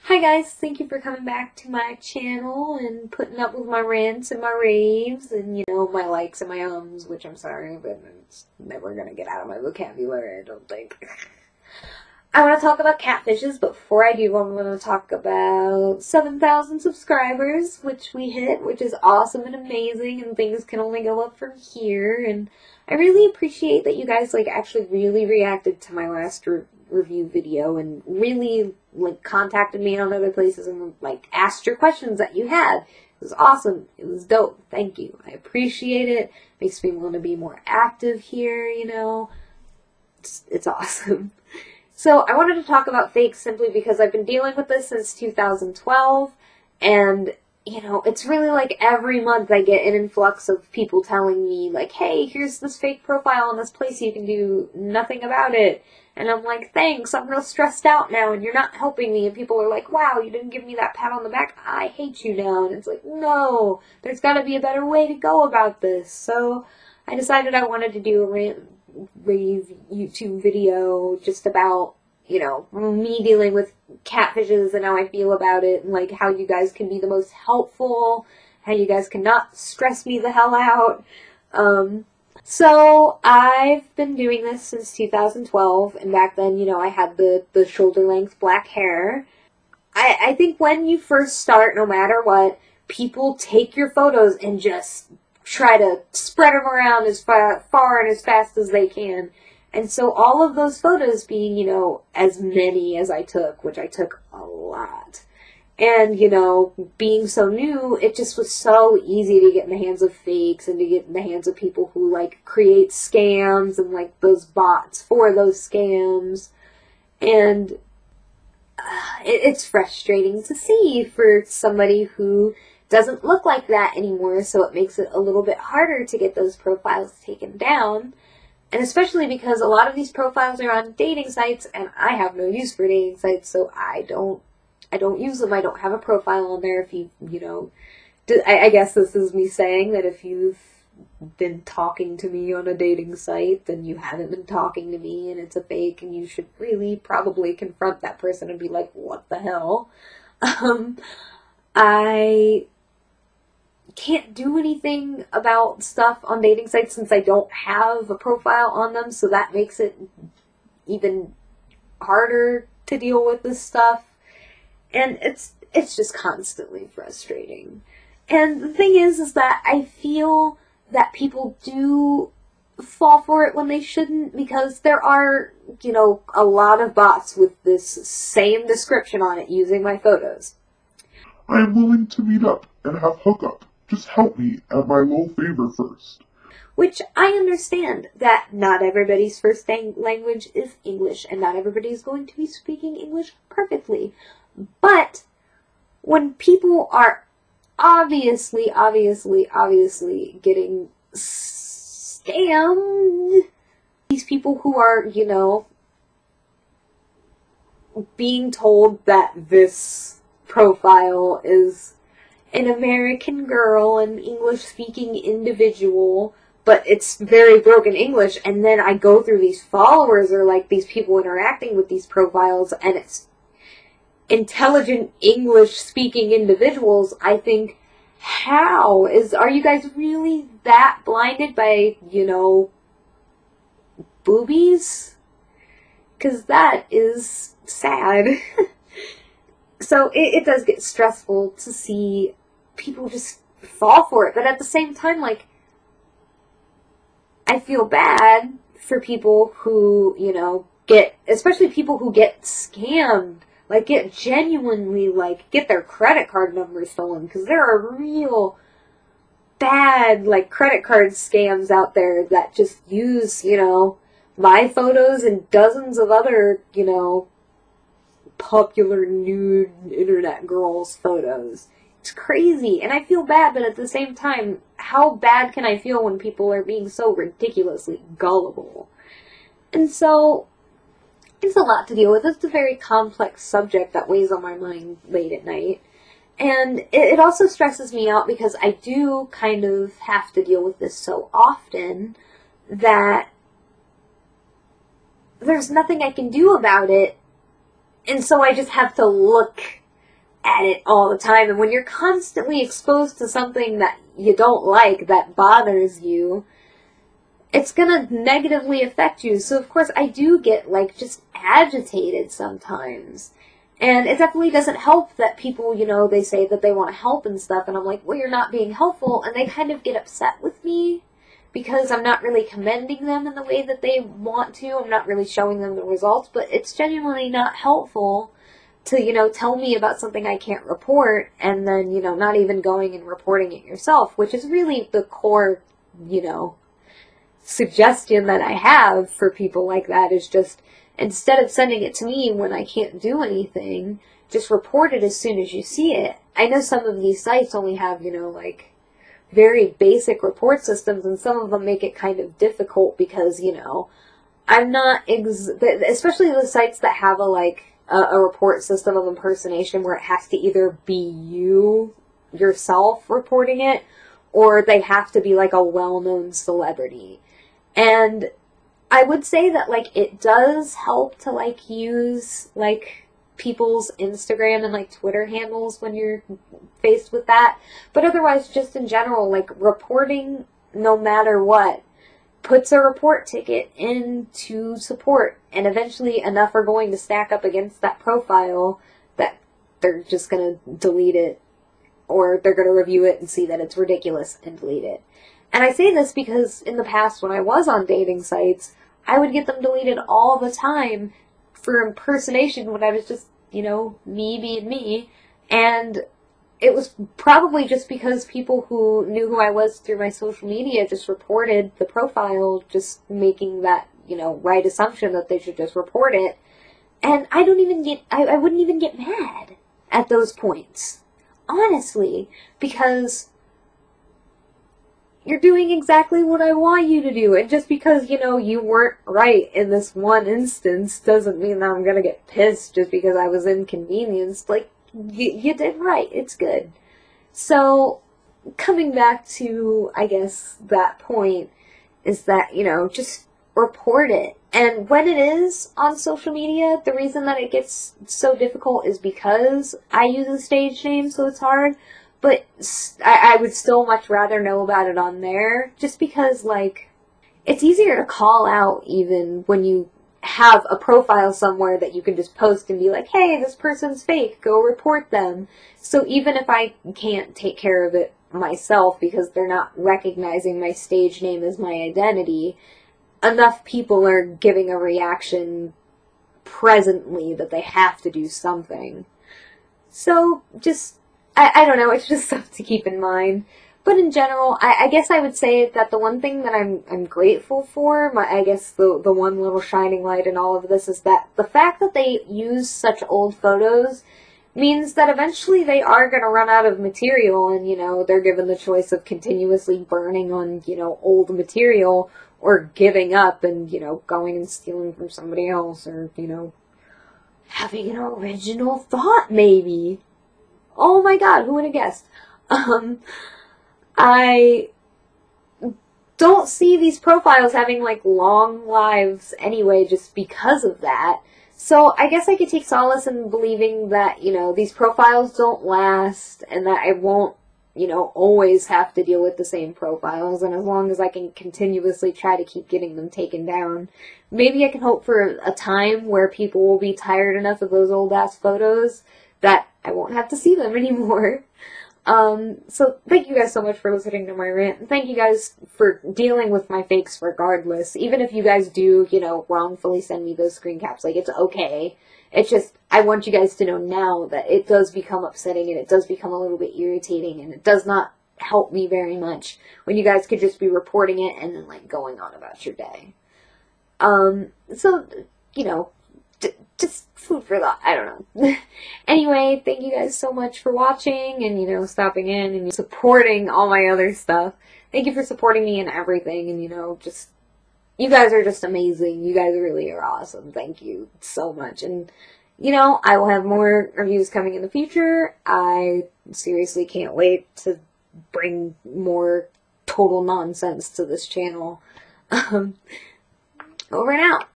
Hi guys, thank you for coming back to my channel and putting up with my rants and my raves and, my likes and my ums, which I'm sorry, but it's never gonna get out of my vocabulary, I don't think. I want to talk about catfishes, but before I do, I'm going to talk about 7,000 subscribers, which we hit, which is awesome and amazing, and things can only go up from here, and I really appreciate that you guys, actually really reacted to my last review video, and really, contacted me on other places and, asked your questions that you had. It was awesome. It was dope. Thank you. I appreciate it. Makes me want to be more active here, It's awesome. So I wanted to talk about fakes simply because I've been dealing with this since 2012, and, it's really every month I get an influx of people telling me, hey, here's this fake profile in this place, you can do nothing about it. And I'm like, thanks, I'm real stressed out now, and you're not helping me. And people are like, wow, you didn't give me that pat on the back, I hate you now. And it's like, no, there's got to be a better way to go about this. So I decided I wanted to do a rave YouTube video just about, me dealing with catfishes and how I feel about it, and how you guys can be the most helpful, how you guys cannot stress me the hell out. So I've been doing this since 2012, and back then, I had the shoulder length black hair. I think when you first start, no matter what, people take your photos and just try to spread them around as far and as fast as they can. And so all of those photos being, as many as I took, which I took a lot, and, being so new, it just was so easy to get in the hands of fakes and to get in the hands of people who, create scams and, those bots for those scams. And it's frustrating to see for somebody who doesn't look like that anymore, so it makes it a little bit harder to get those profiles taken down. And especially because a lot of these profiles are on dating sites, and I have no use for dating sites, so I don't use them. I don't have a profile on there. If I guess this is me saying that if you've been talking to me on a dating site, then you haven't been talking to me, and it's a fake, and you should really probably confront that person and be like, what the hell? I can't do anything about stuff on dating sites since I don't have a profile on them, so that makes it even harder to deal with this stuff. And it's just constantly frustrating. And the thing is that I feel that people do fall for it when they shouldn't, because there are, a lot of bots with this same description on it using my photos. I am willing to meet up and have hookup. Just help me at my low favor first. Which I understand that not everybody's first language is English, and not everybody is going to be speaking English perfectly. But when people are obviously getting scammed, these people who are, being told that this profile is an American girl, an English-speaking individual, but it's very broken English, and then I go through these followers or these people interacting with these profiles, and it's intelligent English-speaking individuals. I think, are you guys really that blinded by, boobies? Because that is sad. So it does get stressful to see people just fall for it, but at the same time, I feel bad for people who, especially people who get scammed, get genuinely, get their credit card numbers stolen, because there are real bad, credit card scams out there that just use, my photos and dozens of other, popular nude internet girls' photos. It's crazy, and I feel bad, but at the same time, how bad can I feel when people are being so ridiculously gullible? And so, it's a lot to deal with. It's a very complex subject that weighs on my mind late at night. And it also stresses me out because I do kind of have to deal with this so often that there's nothing I can do about it. And so I just have to look at it all the time. And when you're constantly exposed to something that you don't like, that bothers you, it's gonna negatively affect you. So of course I do get like just agitated sometimes. And it definitely doesn't help that people, you know, they say that they want to help and stuff, and I'm like, well, you're not being helpful, and they kind of get upset with me because I'm not really commending them in the way that they want to. I'm not really showing them the results, but it's genuinely not helpful to, you know, tell me about something I can't report and then, you know, not even going and reporting it yourself, which is really the core, you know, suggestion that I have for people like that is just, instead of sending it to me when I can't do anything, just report it as soon as you see it. I know some of these sites only have, you know, like, very basic report systems, and some of them make it kind of difficult because, you know, I'm not, especially the sites that have a report system of impersonation where it has to either be you, yourself, reporting it, or they have to be, like, a well-known celebrity. And I would say that, like, it does help to, like, use, like, people's Instagram and, like, Twitter handles when you're faced with that. But otherwise, just in general, like, reporting, no matter what, puts a report ticket into support. And eventually enough are going to stack up against that profile that they're just going to delete it. Or they're going to review it and see that it's ridiculous and delete it. And I say this because in the past when I was on dating sites, I would get them deleted all the time for impersonation when I was just, you know, me being me. And it was probably just because people who knew who I was through my social media just reported the profile, just making that, you know, right assumption that they should just report it. And I wouldn't even get mad at those points. Honestly. Because you're doing exactly what I want you to do. And just because, you know, you weren't right in this one instance doesn't mean that I'm gonna get pissed just because I was inconvenienced. Like, you did right. It's good. So, coming back to, I guess, that point is that, you know, just report it. And when it is on social media, the reason that it gets so difficult is because I use a stage name, so it's hard. But I would still much rather know about it on there, just because, like, it's easier to call out even when you have a profile somewhere that you can just post and be like, hey, this person's fake, go report them. So even if I can't take care of it myself because they're not recognizing my stage name as my identity, enough people are giving a reaction presently that they have to do something. So just, I don't know, it's just something to keep in mind. But in general, I guess I would say that the one thing that I'm grateful for, I guess the one little shining light in all of this, is that the fact that they use such old photos means that eventually they are going to run out of material, and, you know, they're given the choice of continuously burning on, you know, old material, or giving up and, you know, going and stealing from somebody else, or, you know, having an original thought, maybe. Oh my god, who would have guessed? I don't see these profiles having, like, long lives anyway just because of that. So I guess I could take solace in believing that, you know, these profiles don't last and that I won't, you know, always have to deal with the same profiles. And as long as I can continuously try to keep getting them taken down, maybe I can hope for a time where people will be tired enough of those old-ass photos that I won't have to see them anymore. So thank you guys so much for listening to my rant, and thank you guys for dealing with my fakes regardless. Even if you guys do, you know, wrongfully send me those screen caps, like, it's okay. It's just, I want you guys to know now that it does become upsetting, and it does become a little bit irritating, and it does not help me very much when you guys could just be reporting it and then, like, going on about your day. So, you know, just food for thought. I don't know. Anyway, thank you guys so much for watching and, you know, stopping in and supporting all my other stuff. Thank you for supporting me in everything, and, you know, just, you guys are just amazing. You guys really are awesome. Thank you so much. And, you know, I will have more reviews coming in the future. I seriously can't wait to bring more total nonsense to this channel. Over and out.